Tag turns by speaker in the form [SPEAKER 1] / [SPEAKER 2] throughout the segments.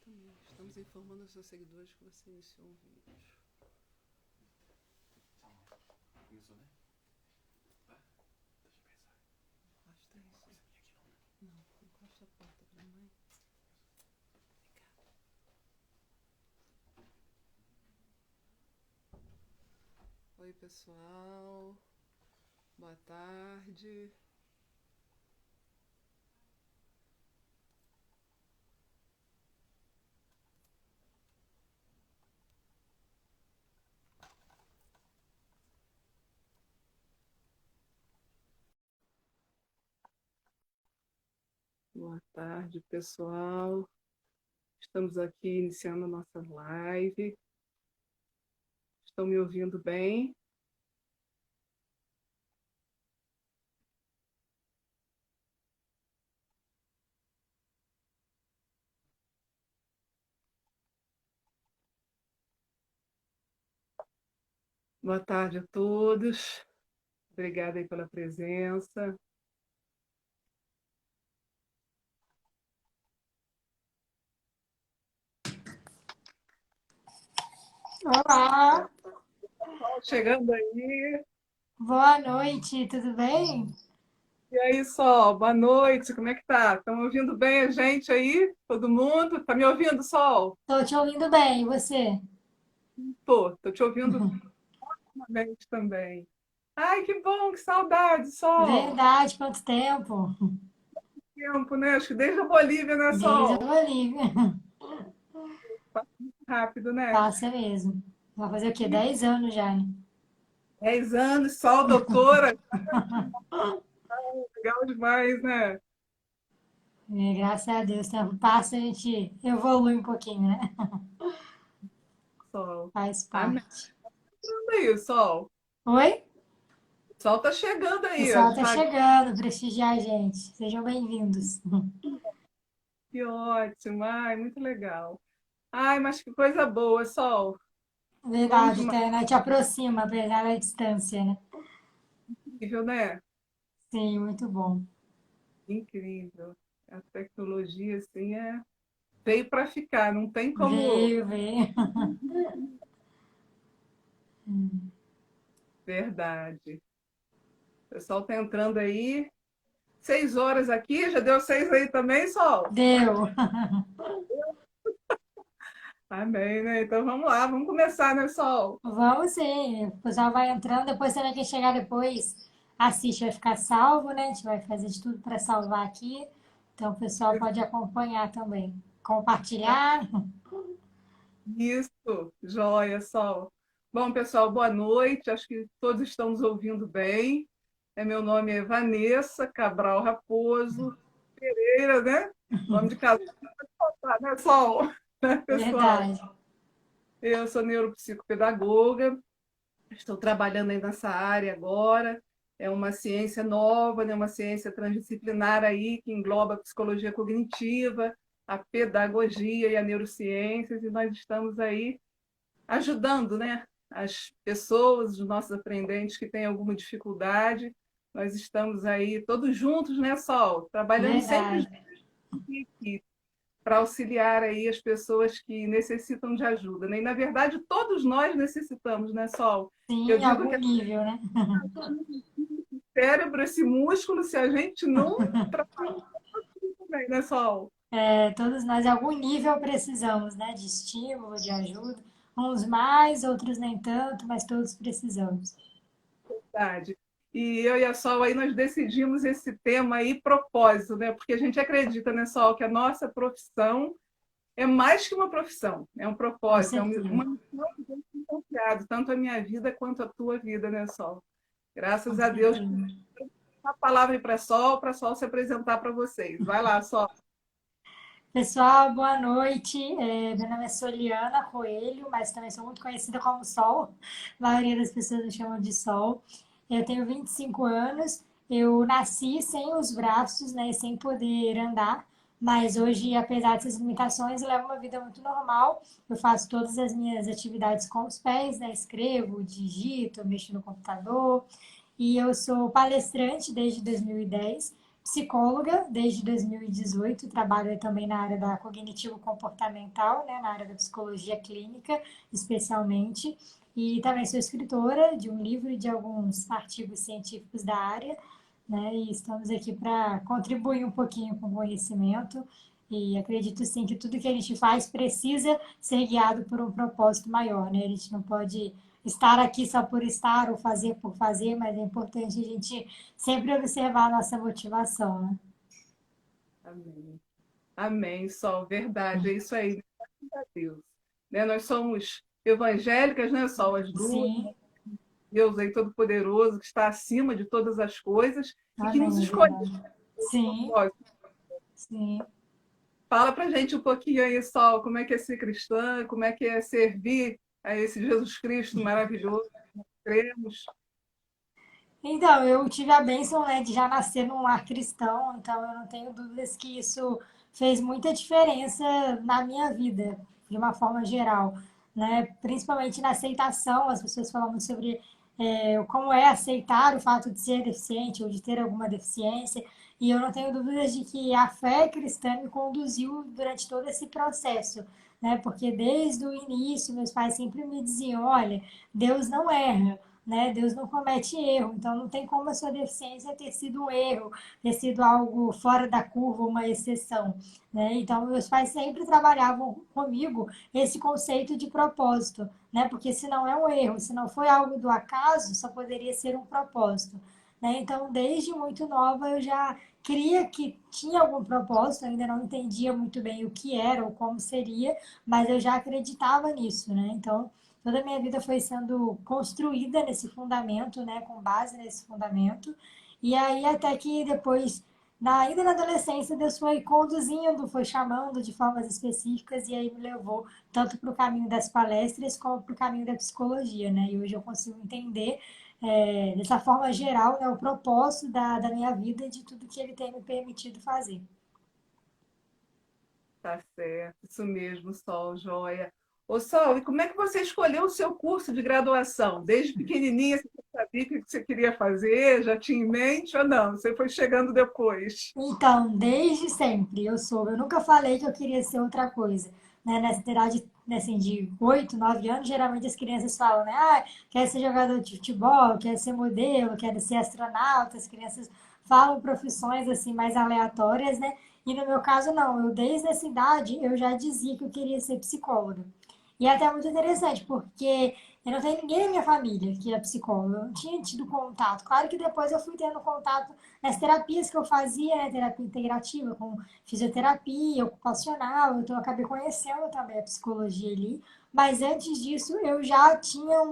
[SPEAKER 1] Exatamente. Estamos informando os seus seguidores que você iniciou um vídeo.
[SPEAKER 2] Começou, né? Ah, deixa eu pensar.
[SPEAKER 1] Encosta isso. Não, encosta a porta pra mãe. Vem cá. Oi, pessoal. Boa tarde. Boa tarde, pessoal. Estamos aqui iniciando a nossa live. Estão me ouvindo bem? Boa tarde a todos. Obrigada aí pela presença.
[SPEAKER 3] Olá,
[SPEAKER 1] Chegando aí.
[SPEAKER 3] boa noite, tudo bem?
[SPEAKER 1] E aí, Sol, boa noite, como é que tá? Estão ouvindo bem a gente aí? Todo mundo? Tá me ouvindo, Sol?
[SPEAKER 3] Estou te ouvindo bem, e você?
[SPEAKER 1] Tô te ouvindo novamente também. Ai, que bom, que saudade, Sol.
[SPEAKER 3] Verdade, quanto tempo?
[SPEAKER 1] Tempo, né? Acho que desde a Bolívia, né,
[SPEAKER 3] Desde a
[SPEAKER 1] Sol?
[SPEAKER 3] Bolívia.
[SPEAKER 1] Passa muito rápido, né?
[SPEAKER 3] Passa mesmo. Vai fazer o quê? 10 anos já, né?
[SPEAKER 1] 10 anos, Sol, doutora, legal demais, né?
[SPEAKER 3] Graças a Deus, o tempo passa e a gente evolui um pouquinho, né?
[SPEAKER 1] Sol.
[SPEAKER 3] Faz
[SPEAKER 1] Amém.
[SPEAKER 3] parte.
[SPEAKER 1] Aí, Sol.
[SPEAKER 3] Oi?
[SPEAKER 1] O Sol tá chegando
[SPEAKER 3] O
[SPEAKER 1] aí, ó,
[SPEAKER 3] pessoal tá
[SPEAKER 1] devagar.
[SPEAKER 3] chegando, prestigiar a gente. Sejam bem-vindos.
[SPEAKER 1] Que ótimo, ai, muito legal. Ai, mas que coisa boa, Sol. Bom
[SPEAKER 3] Verdade, a
[SPEAKER 1] demais,
[SPEAKER 3] internet aproxima, apesar da distância, né?
[SPEAKER 1] incrível, né?
[SPEAKER 3] Sim, muito bom.
[SPEAKER 1] Incrível. A tecnologia, assim, veio para ficar, não tem como.
[SPEAKER 3] Veio, veio.
[SPEAKER 1] Verdade. O pessoal tá entrando aí. 6 horas aqui, já deu 6 aí também, Sol?
[SPEAKER 3] Deu.
[SPEAKER 1] Amém, né? Então vamos lá, vamos começar, né, Sol?
[SPEAKER 3] Vamos sim, o pessoal vai entrando, depois também quem chegar depois assiste, vai ficar salvo, né? A gente vai fazer de tudo para salvar aqui. Então o pessoal pode acompanhar também. Compartilhar.
[SPEAKER 1] Isso, joia, Sol. Bom, pessoal, boa noite. Acho que todos estão nos ouvindo bem. Meu nome é Vanessa Cabral Raposo Pereira, né? Nome de casal, né, Sol? Né, pessoal?
[SPEAKER 3] Verdade.
[SPEAKER 1] Eu sou neuropsicopedagoga, estou trabalhando aí nessa área agora. É uma ciência nova, né? Uma ciência transdisciplinar aí que engloba a psicologia cognitiva, a pedagogia e a neurociências, e nós estamos aí ajudando, né, as pessoas, os nossos aprendentes que têm alguma dificuldade. Nós estamos aí todos juntos, né, Sol? Trabalhando sempre
[SPEAKER 3] Verdade.
[SPEAKER 1] juntos em equipe para auxiliar aí as pessoas que necessitam de ajuda, né? E, na verdade, todos nós necessitamos, né, Sol?
[SPEAKER 3] Sim,
[SPEAKER 1] Eu
[SPEAKER 3] em
[SPEAKER 1] digo
[SPEAKER 3] algum
[SPEAKER 1] que
[SPEAKER 3] nível, né?
[SPEAKER 1] esse cérebro, esse músculo, se a gente não trabalhar bem, né, Sol?
[SPEAKER 3] É, todos nós, em algum nível, precisamos, né? De estímulo, de ajuda. Uns mais, outros nem tanto, mas todos precisamos.
[SPEAKER 1] Verdade. E eu e a Sol aí nós decidimos esse tema aí propósito, né? Porque a gente acredita, né, Sol, que a nossa profissão é mais que uma profissão, é um
[SPEAKER 3] Com
[SPEAKER 1] propósito, é
[SPEAKER 3] certeza.
[SPEAKER 1] uma missão que Deus tem confiado, tanto a minha vida quanto a tua vida, né, Sol?
[SPEAKER 3] Com
[SPEAKER 1] Graças a Deus.
[SPEAKER 3] certeza.
[SPEAKER 1] A palavra para Sol se apresentar para vocês. Vai lá, Sol.
[SPEAKER 3] Pessoal, boa noite. Meu nome é Soliana Coelho, mas também sou muito conhecida como Sol. A maioria das pessoas me chamam de Sol. Eu tenho 25 anos. Eu nasci sem os braços, né, sem poder andar, mas hoje, apesar dessas limitações, eu levo uma vida muito normal. Eu faço todas as minhas atividades com os pés, né, escrevo, digito, mexo no computador. E eu sou palestrante desde 2010. psicóloga desde 2018, trabalho também na área da cognitivo-comportamental, né, na área da psicologia clínica, especialmente, e também sou escritora de um livro e de alguns artigos científicos da área, né, e estamos aqui para contribuir um pouquinho com o conhecimento, e acredito sim que tudo que a gente faz precisa ser guiado por um propósito maior, né? A gente não pode estar aqui só por estar ou fazer por fazer, mas é importante a gente sempre observar a nossa motivação, né?
[SPEAKER 1] Amém. Amém, Sol, verdade, é isso aí, graças a Deus. Né? Nós somos evangélicas, né, Sol, as duas,
[SPEAKER 3] Sim,
[SPEAKER 1] Deus aí Todo-Poderoso, que está acima de todas as coisas e que nos
[SPEAKER 3] amém, é
[SPEAKER 1] escolheu.
[SPEAKER 3] verdade. Sim, sim.
[SPEAKER 1] Fala pra gente um pouquinho aí, Sol, como é que é ser cristã, como é que é servir a esse Jesus Cristo maravilhoso que nós cremos.
[SPEAKER 3] Então, eu tive a bênção, né, de já nascer num lar cristão, então eu não tenho dúvidas que isso fez muita diferença na minha vida, de uma forma geral, né? Principalmente na aceitação, as pessoas falam muito sobre como é aceitar o fato de ser deficiente ou de ter alguma deficiência, e eu não tenho dúvidas de que a fé cristã me conduziu durante todo esse processo, né? Porque desde o início meus pais sempre me diziam, olha, Deus não erra, né? Deus não comete erro, então não tem como a sua deficiência ter sido um erro, ter sido algo fora da curva, uma exceção, né? Então meus pais sempre trabalhavam comigo esse conceito de propósito, né? Porque se não é um erro, se não foi algo do acaso, só poderia ser um propósito, né? Então desde muito nova eu já cria que tinha algum propósito, ainda não entendia muito bem o que era ou como seria, mas eu já acreditava nisso, né? Então toda a minha vida foi sendo construída nesse fundamento, né, com base nesse fundamento. E aí até que depois, ainda na adolescência, Deus foi conduzindo, foi chamando de formas específicas e aí me levou tanto para o caminho das palestras como para o caminho da psicologia, né? E hoje eu consigo entender dessa forma geral, né, o propósito da minha vida e de tudo que Ele tem me permitido fazer.
[SPEAKER 1] Tá certo, isso mesmo, Sol, joia. Ô, Sol, e como é que você escolheu o seu curso de graduação? Desde pequenininha você sabia o que você queria fazer? Já tinha em mente ou não? Você foi chegando depois?
[SPEAKER 3] Então, desde sempre eu sou. Eu nunca falei que eu queria ser outra coisa. Né? Nessa idade assim, de 8, 9 anos, geralmente as crianças falam, né? Ah, quer ser jogador de futebol, quer ser modelo, quer ser astronauta. As crianças falam profissões assim mais aleatórias, né? E no meu caso, não. Eu, desde essa idade, eu já dizia que eu queria ser psicóloga. E é até muito interessante, porque eu não tenho ninguém na minha família que é psicólogo. Eu não tinha tido contato. Claro que depois eu fui tendo contato nas terapias que eu fazia, né, terapia integrativa, com fisioterapia, ocupacional, então eu acabei conhecendo também a psicologia ali. Mas antes disso, eu já tinha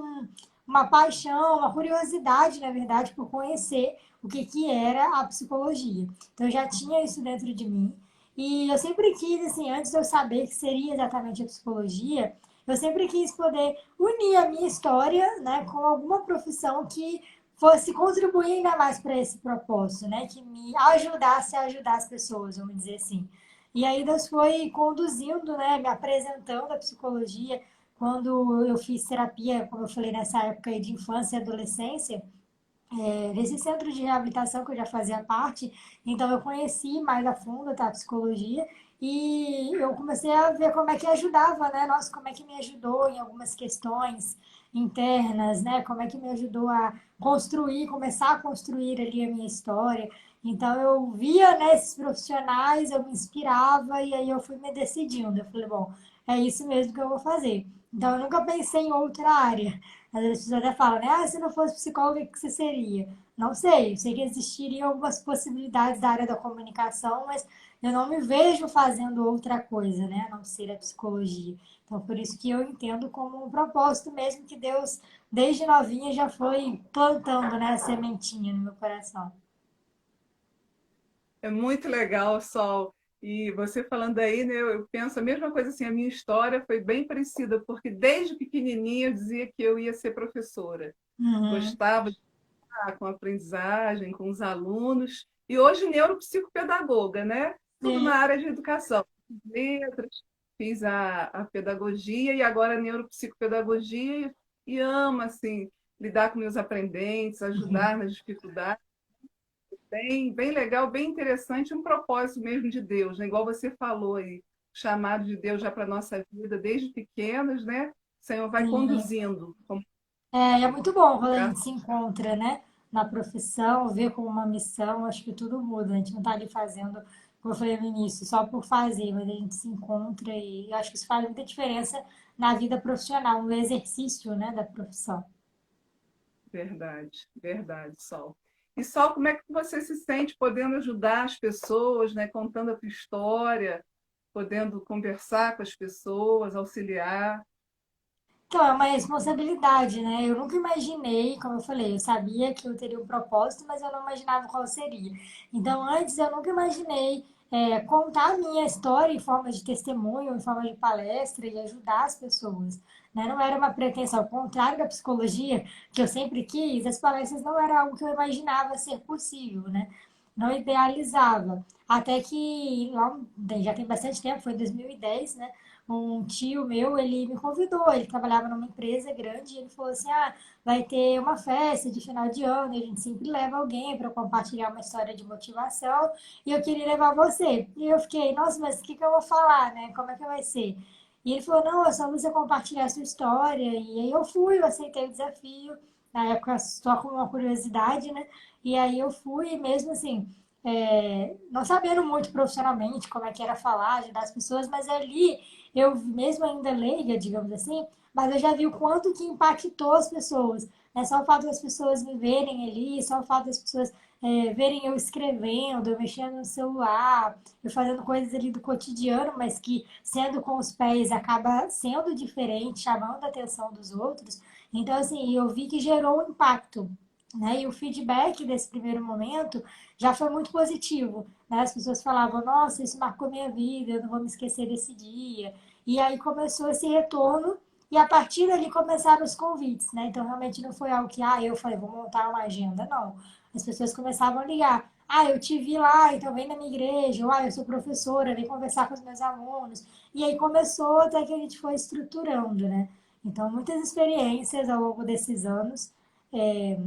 [SPEAKER 3] uma paixão, uma curiosidade, na verdade, por conhecer o que era a psicologia. Então eu já tinha isso dentro de mim. E eu sempre quis, assim, antes de eu saber que seria exatamente a psicologia, eu sempre quis poder unir a minha história, né, com alguma profissão que fosse contribuir ainda mais para esse propósito, né, que me ajudasse a ajudar as pessoas, vamos dizer assim. E aí Deus foi conduzindo, né, me apresentando a psicologia quando eu fiz terapia, como eu falei, nessa época aí de infância e adolescência, nesse centro de reabilitação que eu já fazia parte, então eu conheci mais a fundo tá, a psicologia e eu comecei a ver como é que ajudava, né? Nossa, como é que me ajudou em algumas questões internas, né? Como é que me ajudou a construir, começar a construir ali a minha história. Então eu via nesses profissionais, eu me inspirava e aí eu fui me decidindo. Eu falei, bom, é isso mesmo que eu vou fazer. Então eu nunca pensei em outra área. Às vezes as pessoas até falam, né? Ah, se não fosse psicóloga, o que você seria? Não sei, eu sei que existiriam algumas possibilidades da área da comunicação, mas eu não me vejo fazendo outra coisa, né? A não ser a psicologia. Então, por isso que eu entendo como um propósito mesmo que Deus, desde novinha, já foi plantando, né, a sementinha no meu coração.
[SPEAKER 1] É muito legal, Sol. E você falando aí, né, eu penso a mesma coisa assim, a minha história foi bem parecida, porque desde pequenininha eu dizia que eu ia ser professora.
[SPEAKER 3] Uhum.
[SPEAKER 1] Gostava de estar com a aprendizagem, com os alunos, e hoje neuropsicopedagoga, né? Tudo na
[SPEAKER 3] Sim.
[SPEAKER 1] área de educação. Fiz letras, fiz a pedagogia e agora a neuropsicopedagogia e amo, assim, lidar com meus aprendentes, ajudar nas dificuldades. bem legal, bem interessante, um propósito mesmo de Deus, né? Igual você falou aí, chamado de Deus já para a nossa vida desde pequenos, né? O Senhor vai
[SPEAKER 3] Sim.
[SPEAKER 1] conduzindo. Como...
[SPEAKER 3] É muito bom quando a gente se encontra, né, na profissão, vê como uma missão, acho que tudo muda. A gente não está ali fazendo, como eu falei no início, só por fazer, mas a gente se encontra e eu acho que isso faz muita diferença na vida profissional, no exercício, né, da profissão.
[SPEAKER 1] Verdade, verdade, Sol. E Sol, como é que você se sente podendo ajudar as pessoas, né? Contando a tua história, podendo conversar com as pessoas, auxiliar?
[SPEAKER 3] Então, é uma responsabilidade, né? Eu nunca imaginei, como eu falei, eu sabia que eu teria um propósito, mas eu não imaginava qual seria. Então, antes eu nunca imaginei contar a minha história em forma de testemunho, em forma de palestra e ajudar as pessoas. Né? Não era uma pretensão, ao contrário da psicologia, que eu sempre quis, as palestras não era algo que eu imaginava ser possível, né? Não idealizava. Até que, já tem bastante tempo, foi em 2010, né? Um tio meu, ele me convidou, ele trabalhava numa empresa grande, e ele falou assim, vai ter uma festa de final de ano, e a gente sempre leva alguém para compartilhar uma história de motivação, e eu queria levar você. E eu fiquei, nossa, mas o que eu vou falar, né? Como é que vai ser? E ele falou, não, é só você compartilhar a sua história. E aí eu fui, eu aceitei o desafio, na época só com uma curiosidade, né? E aí eu fui, mesmo assim, não sabendo muito profissionalmente como é que era falar, ajudar as pessoas, mas ali eu mesmo ainda leiga, digamos assim, mas eu já vi o quanto que impactou as pessoas. É só o fato das pessoas me verem ali, só o fato das pessoas verem eu escrevendo, eu mexendo no celular, eu fazendo coisas ali do cotidiano, mas que sendo com os pés acaba sendo diferente, chamando a atenção dos outros. Então, assim, eu vi que gerou um impacto. Né? E o feedback desse primeiro momento já foi muito positivo. Né? As pessoas falavam, nossa, isso marcou minha vida, eu não vou me esquecer desse dia. E aí começou esse retorno e a partir dali começaram os convites, né? Então realmente não foi algo que, eu falei, vou montar uma agenda, não. As pessoas começavam a ligar. Eu te vi lá, então vem na minha igreja, ou eu sou professora, vem conversar com os meus alunos. E aí começou até que a gente foi estruturando, né? Então, muitas experiências ao longo desses anos. É,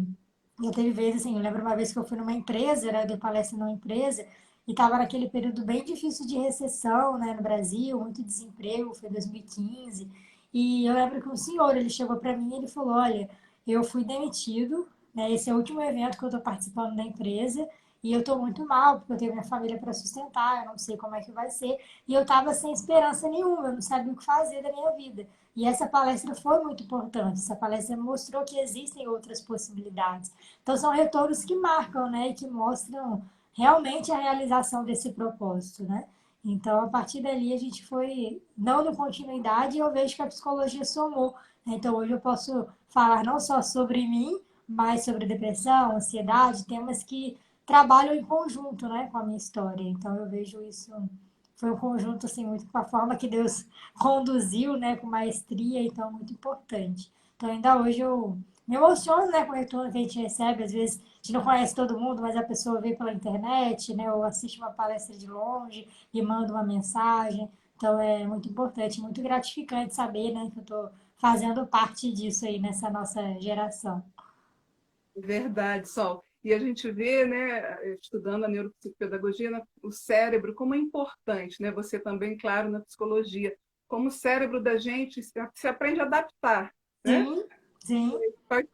[SPEAKER 3] já teve vezes, assim, eu lembro uma vez que eu fui numa empresa, né, eu dei palestra numa empresa, e estava naquele período bem difícil de recessão, né, no Brasil, muito desemprego, foi 2015, e eu lembro que um senhor, ele chegou para mim e ele falou, olha, eu fui demitido, né, esse é o último evento que eu estou participando da empresa, e eu estou muito mal, porque eu tenho minha família para sustentar, eu não sei como é que vai ser, e eu estava sem esperança nenhuma, eu não sabia o que fazer da minha vida. E essa palestra foi muito importante, essa palestra mostrou que existem outras possibilidades. Então, são retornos que marcam, né? E que mostram realmente a realização desse propósito, né? Então, a partir dali, a gente foi dando continuidade e eu vejo que a psicologia somou. Né? Então, hoje eu posso falar não só sobre mim, mas sobre depressão, ansiedade, temas que trabalham em conjunto, né, com a minha história. Então, eu vejo isso foi um conjunto assim muito com a forma que Deus conduziu, né, com maestria, então muito importante. Então ainda hoje eu me emociono, né, com o retorno que a gente recebe, às vezes a gente não conhece todo mundo, mas a pessoa vê pela internet, né, ou assiste uma palestra de longe e manda uma mensagem. Então é muito importante, muito gratificante saber, né, que eu estou fazendo parte disso aí nessa nossa geração.
[SPEAKER 1] Verdade, Sol. E a gente vê, né, estudando a neuropsicopedagogia, né, o cérebro como é importante, né? Você também, claro, na psicologia, como o cérebro da gente se aprende a adaptar, né?
[SPEAKER 3] Sim, sim,
[SPEAKER 1] Faz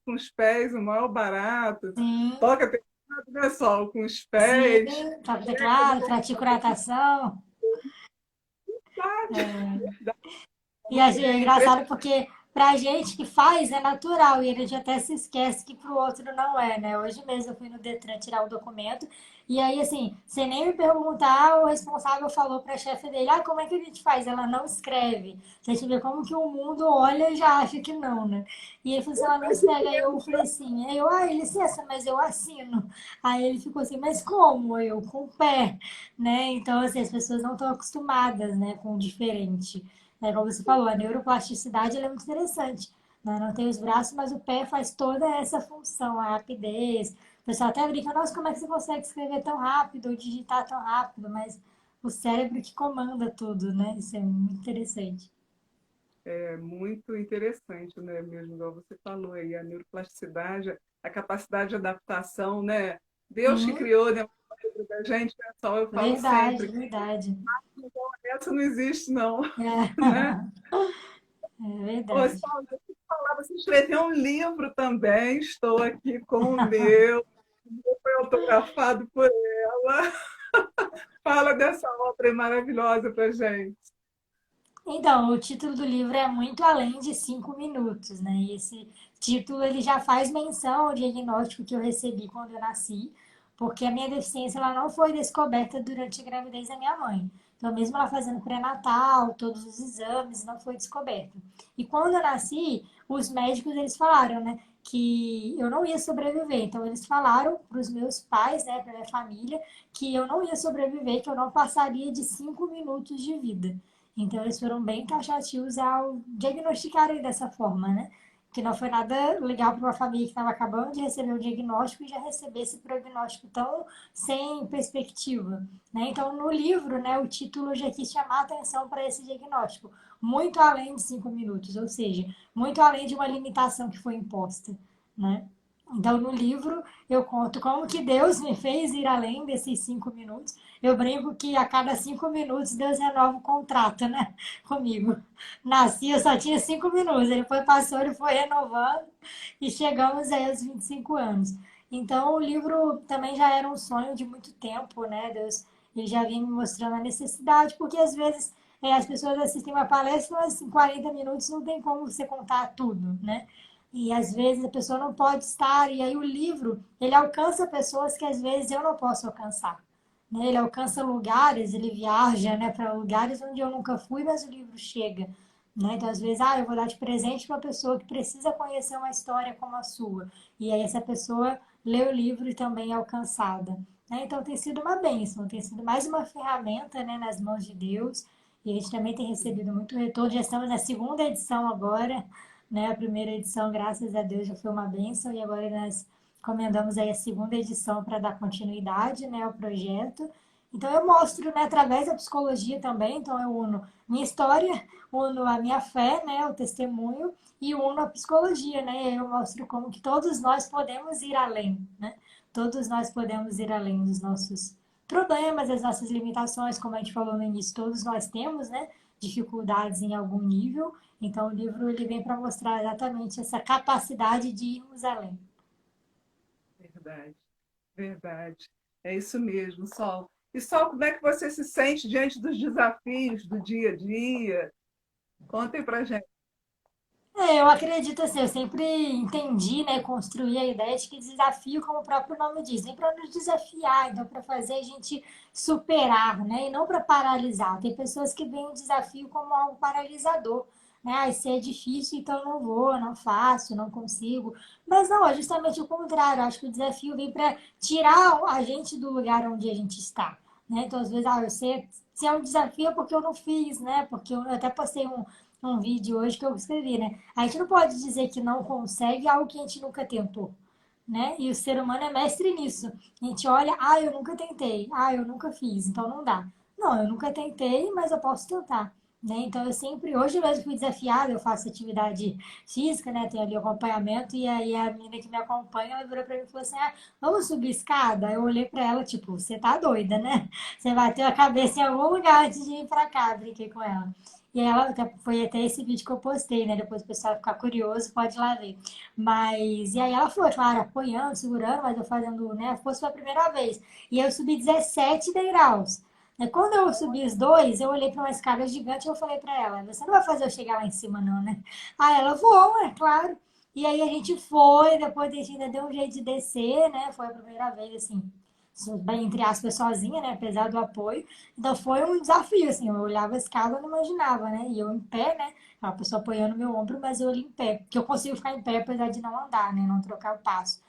[SPEAKER 1] com os pés o maior barato,
[SPEAKER 3] sim,
[SPEAKER 1] toca teclado, né, Sol, com os
[SPEAKER 3] sim,
[SPEAKER 1] pés,
[SPEAKER 3] toca teclado, pratico natação.
[SPEAKER 1] sabe?
[SPEAKER 3] E assim, é
[SPEAKER 1] É
[SPEAKER 3] engraçado
[SPEAKER 1] impressionante.
[SPEAKER 3] porque pra gente que faz é natural e a gente até se esquece que pro outro não é, né? Hoje mesmo eu fui no Detran tirar o documento e aí, assim, sem nem me perguntar, o responsável falou pra chefe dele, como é que a gente faz? Ela não escreve. Você vê como que o mundo olha e já acha que não, né? E ele falou assim, ela não escreve. Aí eu falei assim, licença, mas eu assino. Aí ele ficou assim, mas como? Eu, com o pé, né? Então, assim, as pessoas não estão acostumadas, né, com o diferente. Né? Como você falou, a neuroplasticidade ela é muito interessante. Né? Não tem os braços, mas o pé faz toda essa função, a rapidez. O pessoal até brinca, nossa, como é que você consegue escrever tão rápido ou digitar tão rápido? Mas o cérebro que comanda tudo, né? Isso é muito interessante.
[SPEAKER 1] É muito interessante, né? Mesmo igual você falou aí, a neuroplasticidade, a capacidade de adaptação, né? Deus que
[SPEAKER 3] Sim,
[SPEAKER 1] criou, né, o livro da gente, pessoal, eu falo
[SPEAKER 3] verdade,
[SPEAKER 1] sempre,
[SPEAKER 3] verdade.
[SPEAKER 1] essa não existe não,
[SPEAKER 3] É,
[SPEAKER 1] né?
[SPEAKER 3] é
[SPEAKER 1] Ô,
[SPEAKER 3] verdade.
[SPEAKER 1] Saulo, deixa eu te falar, você escreveu um livro também, estou aqui com o meu foi autografado por ela. Fala dessa obra maravilhosa pra gente.
[SPEAKER 3] Então, o título do livro é Muito Além de 5 Minutos, né? E esse título ele já faz menção ao diagnóstico que eu recebi quando eu nasci, porque a minha deficiência ela não foi descoberta durante a gravidez da minha mãe. Então, mesmo ela fazendo pré-natal, todos os exames, não foi descoberto. E quando eu nasci, os médicos eles falaram, né, que eu não ia sobreviver. Então, eles falaram para os meus pais, né, para minha família, que eu não ia sobreviver, que eu não passaria de 5 minutos de vida. Então, eles foram bem taxativos ao diagnosticarem dessa forma, né? Que não foi nada legal para uma família que estava acabando de receber o diagnóstico e já receber esse prognóstico tão sem perspectiva, né? Então, no livro, né, o título já quis chamar a atenção para esse diagnóstico, muito além de 5 minutos, ou seja, muito além de uma limitação que foi imposta, né? Então, no livro, eu conto como que Deus me fez ir além desses 5 minutos. Eu brinco que a cada 5 minutos Deus renova o contrato, né? Comigo. Nasci, eu só tinha 5 minutos. Ele foi passando, ele foi renovando e chegamos aí aos 25 anos. Então, o livro também já era um sonho de muito tempo, né? Deus, ele já vinha me mostrando a necessidade, porque às vezes as pessoas assistem uma palestra, mas em 40 minutos não tem como você contar tudo, né? E às vezes a pessoa não pode estar, e aí o livro, ele alcança pessoas que às vezes eu não posso alcançar, né? Ele alcança lugares, ele viaja, né, para lugares onde eu nunca fui, mas o livro chega, né? Então, às vezes, eu vou dar de presente para uma pessoa que precisa conhecer uma história como a sua. E aí essa pessoa lê o livro e também é alcançada, né? Então, tem sido uma bênção, tem sido mais uma ferramenta, né, nas mãos de Deus. E a gente também tem recebido muito retorno. Já estamos na segunda edição agora, né? A primeira edição, graças a Deus, já foi uma bênção e agora nós comendamos aí a segunda edição para dar continuidade, né, ao projeto. Então eu mostro, né, através da psicologia também, então eu uno minha história, uno a minha fé, né, o testemunho e uno a psicologia, né? E aí eu mostro como que todos nós podemos ir além, né? Todos nós podemos ir além dos nossos problemas, das nossas limitações, como a gente falou no início, todos nós temos, né, dificuldades em algum nível. Então o livro ele vem para mostrar exatamente essa capacidade de irmos além.
[SPEAKER 1] Verdade, verdade. É isso mesmo, Sol. E Sol, como é que você se sente diante dos desafios do dia a dia? Contem pra gente.
[SPEAKER 3] Eu acredito assim, eu sempre entendi, né, construí a ideia de que desafio, como o próprio nome diz, vem para nos desafiar, então para fazer a gente superar, né, e não para paralisar. Tem pessoas que veem o desafio como algo paralisador, né, isso é difícil, então eu não vou, não faço, não consigo. Mas não, é justamente o contrário. Eu acho que o desafio vem para tirar a gente do lugar onde a gente está, né? Então às vezes, eu sei se é um desafio é porque eu não fiz, né? Porque eu até postei um vídeo hoje que eu escrevi, né? A gente não pode dizer que não consegue algo que a gente nunca tentou, né? E o ser humano é mestre nisso. A gente olha, eu nunca tentei, eu nunca fiz, então não dá. Não, eu nunca tentei, mas eu posso tentar. Né? Então eu sempre, hoje mesmo fui desafiada, eu faço atividade física, né? Tenho ali o acompanhamento, e aí a menina que me acompanha, ela virou pra mim e falou assim: vamos subir escada? Eu olhei pra ela, tipo, você tá doida, né? Você bateu a cabeça em algum lugar antes de ir pra cá, brinquei com ela. E ela foi até esse vídeo que eu postei, né? Depois o pessoal ficar curioso, pode ir lá ver. Mas, e aí ela foi, claro, apoiando, segurando, mas eu fazendo, né? Fosse a primeira vez. E eu subi 17 degraus. Quando eu subi os dois, eu olhei para uma escada gigante e eu falei para ela: Você não vai fazer eu chegar lá em cima, não, né? Aí ela voou, é claro. E aí a gente foi, depois a gente ainda deu um jeito de descer, né? Foi a primeira vez, assim, bem, entre aspas, sozinha, né? Apesar do apoio. Então foi um desafio, assim. Eu olhava a escada e não imaginava, né? E eu em pé, né? A pessoa apoiando meu ombro, mas eu ali em pé. Porque eu consigo ficar em pé, apesar de não andar, né? Não trocar o passo.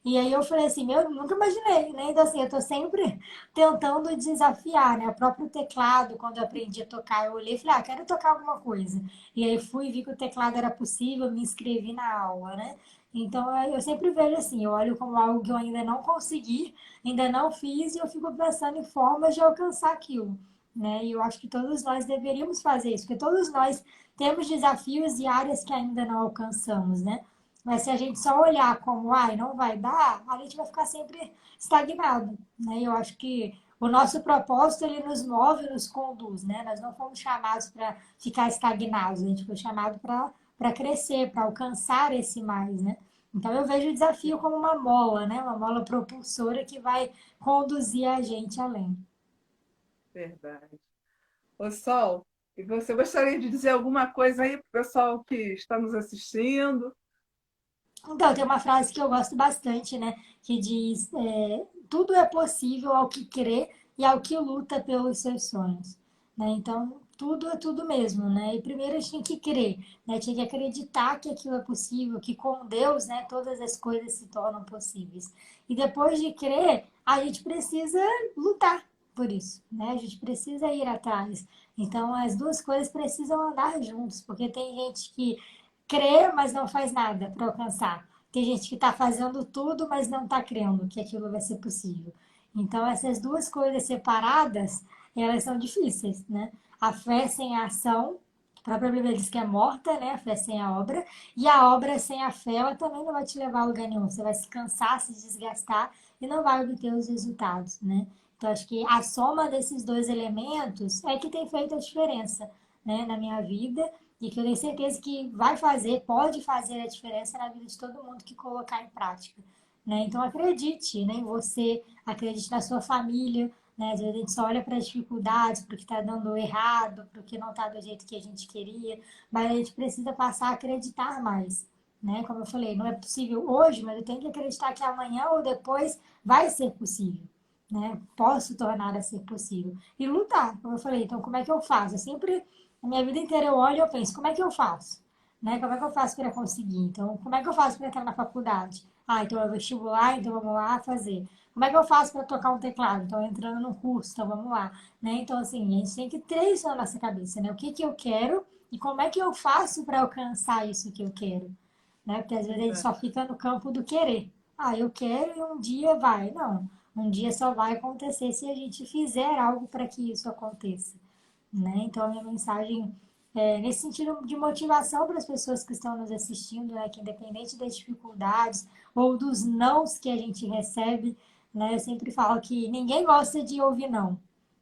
[SPEAKER 3] E aí eu falei assim, meu, nunca imaginei, né? Então assim, eu tô sempre tentando desafiar, né? O próprio teclado, quando eu aprendi a tocar, eu olhei e falei, quero tocar alguma coisa. E aí fui, vi que o teclado era possível, me inscrevi na aula, né? Então eu sempre vejo assim, eu olho como algo que eu ainda não consegui, ainda não fiz, e eu fico pensando em formas de alcançar aquilo, né? E eu acho que todos nós deveríamos fazer isso, porque todos nós temos desafios e áreas que ainda não alcançamos, né? Mas se a gente só olhar como, ai, não vai dar, a gente vai ficar sempre estagnado, né? Eu acho que o nosso propósito, ele nos move, nos conduz, né? Nós não fomos chamados para ficar estagnados, a gente foi chamado para crescer, para alcançar esse mais, né? Então eu vejo o desafio como uma mola, né? Uma mola propulsora que vai conduzir a gente além.
[SPEAKER 1] Verdade. Ô, Sol, e você gostaria de dizer alguma coisa aí para o pessoal que está nos assistindo?
[SPEAKER 3] Então, tem uma frase que eu gosto bastante, né? Que diz: tudo é possível ao que crê e ao que luta pelos seus sonhos. Né? Então, tudo é tudo mesmo, né? E primeiro a gente tem que crer, né? Tinha que acreditar que aquilo é possível, que com Deus, né, todas as coisas se tornam possíveis. E depois de crer, a gente precisa lutar por isso, né? A gente precisa ir atrás. Então, as duas coisas precisam andar juntos, porque tem gente que crê, mas não faz nada para alcançar. Tem gente que está fazendo tudo, mas não está crendo que aquilo vai ser possível. Então, essas duas coisas separadas, elas são difíceis, né? A fé sem a ação, a própria Bíblia diz que é morta, né? A fé sem a obra. E a obra sem a fé, ela também não vai te levar a lugar nenhum. Você vai se cansar, se desgastar e não vai obter os resultados, né? Então, acho que a soma desses dois elementos é que tem feito a diferença, né, na minha vida e que eu tenho certeza que vai fazer, pode fazer a diferença na vida de todo mundo que colocar em prática. Né? Então acredite, né, em você, acredite na sua família. Né? Às vezes a gente só olha para as dificuldades, para o que está dando errado, para o que não está do jeito que a gente queria, mas a gente precisa passar a acreditar mais. Né? Como eu falei, não é possível hoje, mas eu tenho que acreditar que amanhã ou depois vai ser possível. Né? Posso tornar a ser possível. E lutar, como eu falei, então como é que eu faço? Eu sempre a minha vida inteira eu olho e eu penso, como é que eu faço? Né? Como é que eu faço para conseguir? Então, como é que eu faço para entrar na faculdade? Ah, então é vestibular, então vamos lá fazer. Como é que eu faço para tocar um teclado? Então, entrando num curso, então vamos lá. Né? Então, assim, a gente tem que ter isso na nossa cabeça, né? O que que eu quero e como é que eu faço para alcançar isso que eu quero? Né? Porque às vezes a gente só fica no campo do querer. Ah, eu quero e um dia vai. Não, um dia só vai acontecer se a gente fizer algo para que isso aconteça. Né? Então, a minha mensagem é nesse sentido de motivação para as pessoas que estão nos assistindo, né? Que independente das dificuldades ou dos nãos que a gente recebe, né? Eu sempre falo que ninguém gosta de ouvir não,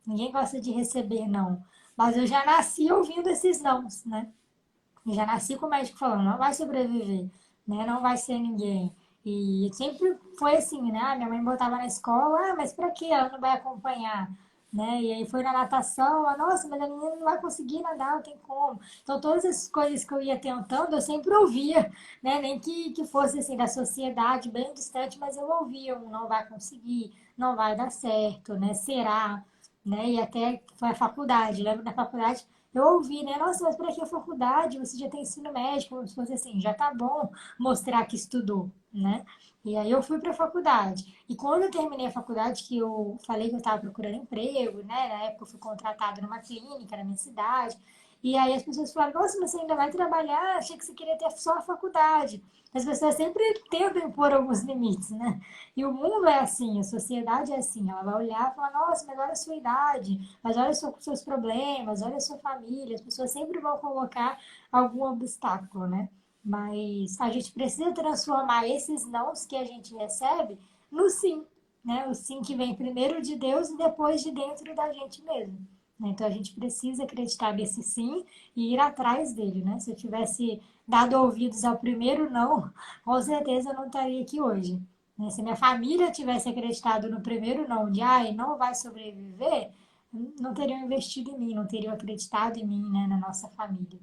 [SPEAKER 3] ninguém gosta de receber não, mas eu já nasci ouvindo esses nãos, né? Eu já nasci com o médico falando, não vai sobreviver, né? Não vai ser ninguém. E sempre foi assim, né? Minha mãe botava na escola, mas para quê? Ela não vai acompanhar, né? E aí foi na natação, nossa, mas a menina não vai conseguir nadar, não tem como. Então todas essas coisas que eu ia tentando, eu sempre ouvia, né? Nem que fosse assim da sociedade, bem distante, mas eu ouvia, não vai conseguir, não vai dar certo, né? Será, né? E até foi a faculdade, lembro da faculdade eu ouvi, né? Nossa, mas para que a faculdade? Você já tem ensino médio, como se fosse assim, já tá bom mostrar que estudou, né? E aí eu fui para a faculdade. E quando eu terminei a faculdade, que eu falei que eu estava procurando emprego, né? Na época eu fui contratada numa clínica na minha cidade. E aí as pessoas falaram, nossa, mas você ainda vai trabalhar? Achei que você queria ter só a faculdade. As pessoas sempre tentam impor alguns limites, né? E o mundo é assim, a sociedade é assim. Ela vai olhar e falar, nossa, mas olha a sua idade, mas olha os seus problemas, olha a sua família. As pessoas sempre vão colocar algum obstáculo, né? Mas a gente precisa transformar esses nãos que a gente recebe no sim, né? O sim que vem primeiro de Deus e depois de dentro da gente mesmo. Né? Então a gente precisa acreditar nesse sim e ir atrás dele, né? Se eu tivesse dado ouvidos ao primeiro não, com certeza eu não estaria aqui hoje. Né? Se minha família tivesse acreditado no primeiro não, de ai, não vai sobreviver, não teriam investido em mim, não teriam acreditado em mim, né, na nossa família.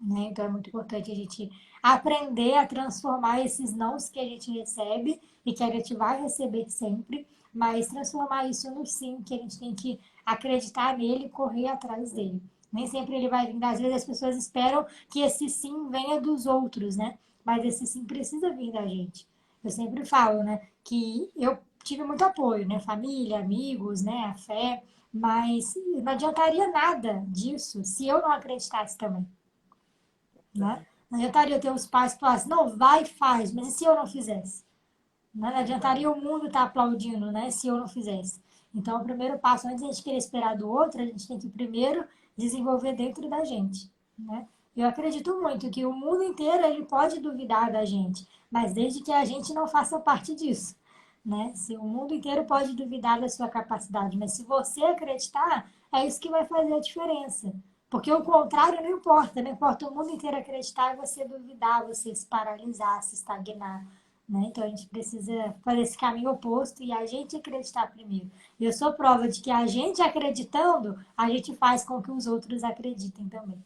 [SPEAKER 3] Né? Então é muito importante a gente aprender a transformar esses nãos que a gente recebe e que a gente vai receber sempre, mas transformar isso no sim, que a gente tem que acreditar nele e correr atrás dele. Nem sempre ele vai vir, às vezes as pessoas esperam que esse sim venha dos outros, né? Mas esse sim precisa vir da gente. Eu sempre falo, né, que eu tive muito apoio, né, família, amigos, né, a fé, mas não adiantaria nada disso se eu não acreditasse também, né? Não adiantaria eu ter os pais que falassem, não, vai e faz, mas e se eu não fizesse? Não adiantaria o mundo estar aplaudindo, né, se eu não fizesse. Então, o primeiro passo, antes de a gente querer esperar do outro, a gente tem que primeiro desenvolver dentro da gente, né? Eu acredito muito que o mundo inteiro ele pode duvidar da gente, mas desde que a gente não faça parte disso, né? Se o mundo inteiro pode duvidar da sua capacidade, mas se você acreditar, é isso que vai fazer a diferença. Porque o contrário não importa, não importa o mundo inteiro acreditar e você duvidar, você se paralisar, se estagnar, né? Então a gente precisa fazer esse caminho oposto e a gente acreditar primeiro. E eu sou prova de que a gente acreditando, a gente faz com que os outros acreditem também.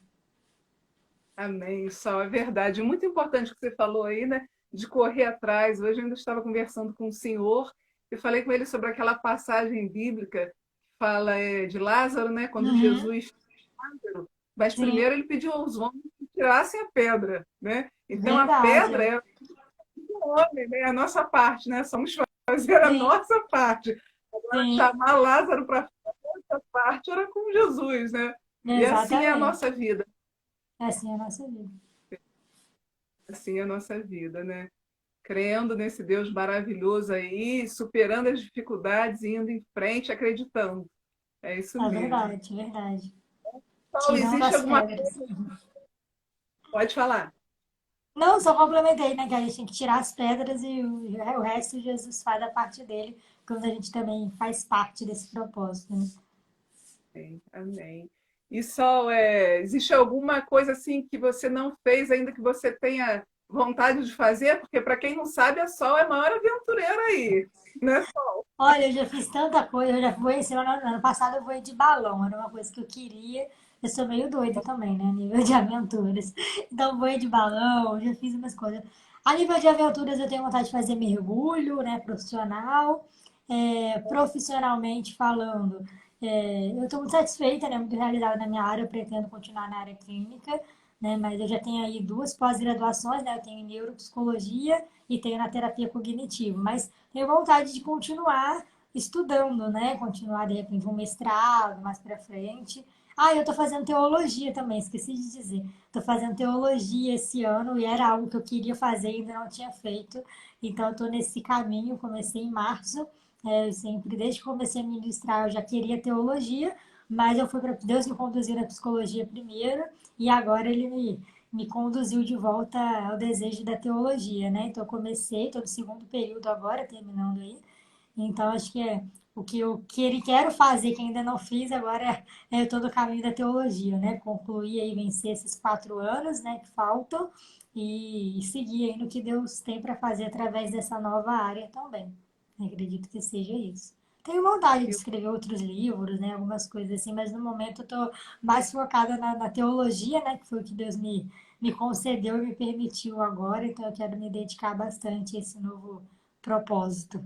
[SPEAKER 1] Amém, Sol, é verdade. Muito importante o que você falou aí, né? De correr atrás. Hoje eu ainda estava conversando com um senhor e falei com ele sobre aquela passagem bíblica que fala de Lázaro, né? Quando
[SPEAKER 3] Uhum,
[SPEAKER 1] Jesus Lázaro, mas
[SPEAKER 3] sim,
[SPEAKER 1] primeiro ele pediu aos homens que tirassem a pedra, né? Então a pedra
[SPEAKER 3] verdade.
[SPEAKER 1] é o homem, né? A nossa parte, né? Somos fazer a
[SPEAKER 3] Sim,
[SPEAKER 1] nossa parte. Agora
[SPEAKER 3] sim,
[SPEAKER 1] chamar Lázaro para essa parte era com Jesus, né? E assim é a
[SPEAKER 3] exatamente.
[SPEAKER 1] nossa vida.
[SPEAKER 3] É assim a nossa vida.
[SPEAKER 1] Assim é a nossa vida, né? Crendo nesse Deus maravilhoso aí, superando as dificuldades e indo em frente, acreditando. É isso
[SPEAKER 3] É
[SPEAKER 1] mesmo.
[SPEAKER 3] verdade, é verdade.
[SPEAKER 1] Paulo,
[SPEAKER 3] Tirando
[SPEAKER 1] existe
[SPEAKER 3] as
[SPEAKER 1] alguma
[SPEAKER 3] pedras.
[SPEAKER 1] coisa? Pode falar.
[SPEAKER 3] Não, só complementei, né? Que a gente tem que tirar as pedras e o resto Jesus faz da parte dele, quando a gente também faz parte desse propósito, né?
[SPEAKER 1] Amém. Amém. E Sol, existe alguma coisa assim que você não fez ainda que você tenha vontade de fazer? Porque para quem não sabe, a Sol é a maior aventureira aí, né?
[SPEAKER 3] Olha, eu já fiz tanta coisa, eu já fui, esse ano passado eu fui de balão, era uma coisa que eu queria. Eu sou meio doida também, né? Nível de aventuras. Então, voei de balão, já fiz umas coisas. A nível de aventuras, eu tenho vontade de fazer mergulho, né? Profissional. Profissionalmente falando, eu estou muito satisfeita, né? Muito realizada na minha área, eu pretendo continuar na área clínica, né? Mas eu já tenho aí duas pós-graduações, né? Eu tenho em neuropsicologia e tenho na terapia cognitivo. Mas tenho vontade de continuar estudando, né? Continuar, de repente, um mestrado mais para frente. Ah, eu estou fazendo teologia também, esqueci de dizer. Estou fazendo teologia esse ano e era algo que eu queria fazer e ainda não tinha feito. Então, eu estou nesse caminho, comecei em março. Eu sempre, desde que comecei a ministrar, eu já queria teologia, mas eu fui para Deus me conduziu na psicologia primeiro e agora ele me conduziu de volta ao desejo da teologia, né? Então, eu comecei, estou no segundo período agora, terminando aí. Então, acho que é o que eu quero fazer, que ainda não fiz, agora todo o caminho da teologia, né? Concluir aí, vencer esses 4 anos, né, que faltam e seguir aí no que Deus tem para fazer através dessa nova área também. Acredito que seja isso. Tenho vontade de escrever outros livros, né, algumas coisas assim, mas no momento eu estou mais focada na teologia, né, que foi o que Deus me concedeu e me permitiu agora, então eu quero me dedicar bastante a esse novo propósito.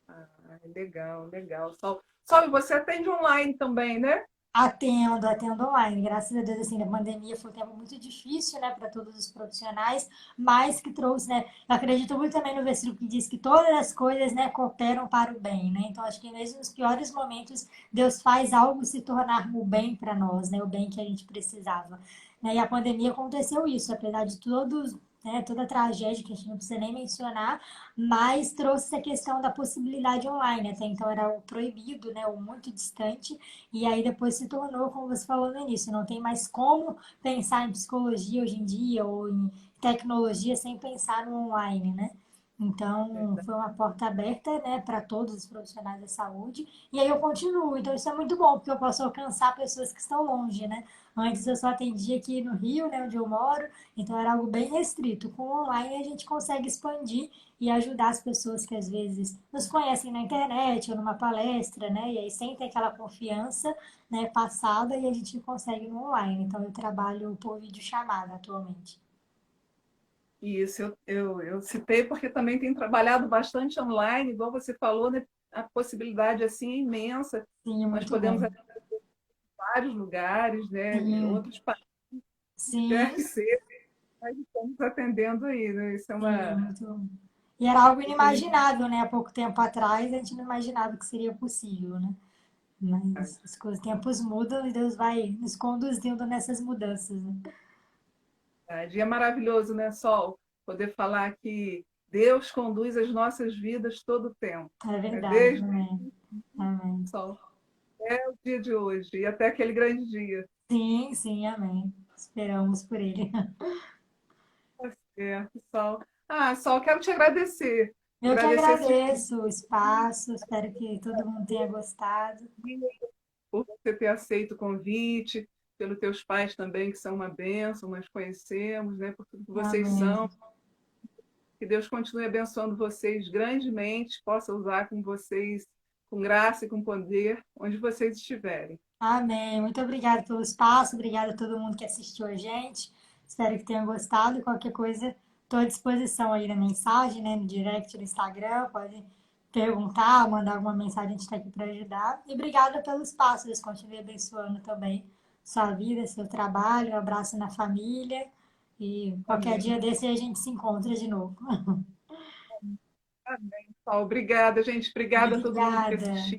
[SPEAKER 1] Ah, legal, legal. Sol, e você atende online também, né?
[SPEAKER 3] Atendo, atendo online. Graças a Deus, assim, na pandemia foi um tempo muito difícil, né, para todos os profissionais, mas que trouxe, né, eu acredito muito também no versículo que diz que todas as coisas, né, cooperam para o bem, né? Então, acho que mesmo nos piores momentos, Deus faz algo se tornar o bem para nós, né, o bem que a gente precisava. Né? E a pandemia aconteceu isso, apesar de todos, né, toda a tragédia que a gente não precisa nem mencionar, mas trouxe essa questão da possibilidade online. Até então era o proibido, né, o muito distante, e aí depois se tornou, como você falou no início, não tem mais como pensar em psicologia hoje em dia ou em tecnologia sem pensar no online, né? Então, foi uma porta aberta, né, para todos os profissionais da saúde. E aí eu continuo. Então, isso é muito bom, porque eu posso alcançar pessoas que estão longe, né? Antes eu só atendia aqui no Rio, né, onde eu moro, então era algo bem restrito. Com o online a gente consegue expandir e ajudar as pessoas que às vezes nos conhecem na internet ou numa palestra, né? E aí sentem aquela confiança, né, passada e a gente consegue no online. Então eu trabalho por videochamada atualmente.
[SPEAKER 1] Isso, eu citei porque também tenho trabalhado bastante online, igual você falou, né? A possibilidade assim é imensa.
[SPEAKER 3] Sim, é
[SPEAKER 1] Nós
[SPEAKER 3] muito
[SPEAKER 1] podemos
[SPEAKER 3] bom.
[SPEAKER 1] atender vários lugares, né?
[SPEAKER 3] Sim,
[SPEAKER 1] Outros países,
[SPEAKER 3] sim,
[SPEAKER 1] deve ser, mas estamos atendendo aí, né? Isso é
[SPEAKER 3] sim, é
[SPEAKER 1] uma
[SPEAKER 3] muito bom. E era algo
[SPEAKER 1] oportunidade.
[SPEAKER 3] inimaginável, né? Há pouco tempo atrás a gente não imaginava que seria possível, né? Mas as coisas, tempos mudam e Deus vai nos conduzindo nessas mudanças, né?
[SPEAKER 1] E é maravilhoso, né, Sol? Poder falar que Deus conduz as nossas vidas todo o tempo,
[SPEAKER 3] É
[SPEAKER 1] né?
[SPEAKER 3] verdade,
[SPEAKER 1] Desde
[SPEAKER 3] amém.
[SPEAKER 1] o
[SPEAKER 3] Amém.
[SPEAKER 1] Sol. É o dia de hoje e até aquele grande dia.
[SPEAKER 3] Sim, sim, amém. Esperamos por ele.
[SPEAKER 1] Tá certo, Sol. Ah, Sol, quero te agradecer.
[SPEAKER 3] Eu que
[SPEAKER 1] Agradecer esse
[SPEAKER 3] agradeço o espaço, espero que todo mundo tenha gostado.
[SPEAKER 1] dia, por você ter aceito o convite, pelos teus pais também, que são uma bênção, nós conhecemos, né, por tudo que vocês
[SPEAKER 3] Amém.
[SPEAKER 1] são. Que Deus continue abençoando vocês grandemente, possa usar com vocês com graça e com poder, onde vocês estiverem.
[SPEAKER 3] Amém. Muito obrigada pelo espaço, obrigada a todo mundo que assistiu a gente. Espero que tenham gostado. Qualquer coisa, estou à disposição aí na mensagem, né, no direct do Instagram. Pode perguntar, mandar alguma mensagem, a gente está aqui para ajudar. E obrigada pelo espaço. Deus continue abençoando também sua vida, seu trabalho. Um abraço na família. E qualquer
[SPEAKER 1] Amém.
[SPEAKER 3] dia desse a gente se encontra de novo.
[SPEAKER 1] Amém. Sol. Obrigada, gente. Obrigada a todo mundo que
[SPEAKER 3] Obrigada.
[SPEAKER 1] assistiu,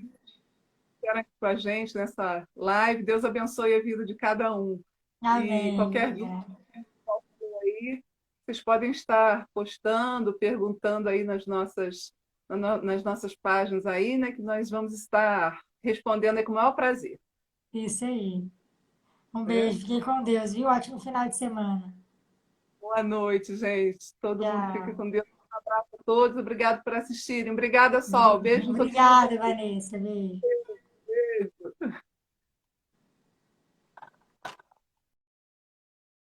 [SPEAKER 1] que era aqui com a gente nessa live. Deus abençoe a vida de cada um. E
[SPEAKER 3] Amém.
[SPEAKER 1] qualquer dúvida
[SPEAKER 3] Obrigada.
[SPEAKER 1] aí, vocês podem estar postando, perguntando aí nas nossas páginas aí, né, que nós vamos estar respondendo aí com o maior prazer.
[SPEAKER 3] Isso aí. Um
[SPEAKER 1] Né?
[SPEAKER 3] beijo. Fiquem com Deus, viu? Ótimo final de semana.
[SPEAKER 1] Boa noite, gente. Todo mundo fica
[SPEAKER 3] Tchau.
[SPEAKER 1] com Deus. Um abraço a todos. Obrigado por assistirem. Obrigada, Sol. Beijo em todo mundo.
[SPEAKER 3] Obrigada, Vanessa. Beijo.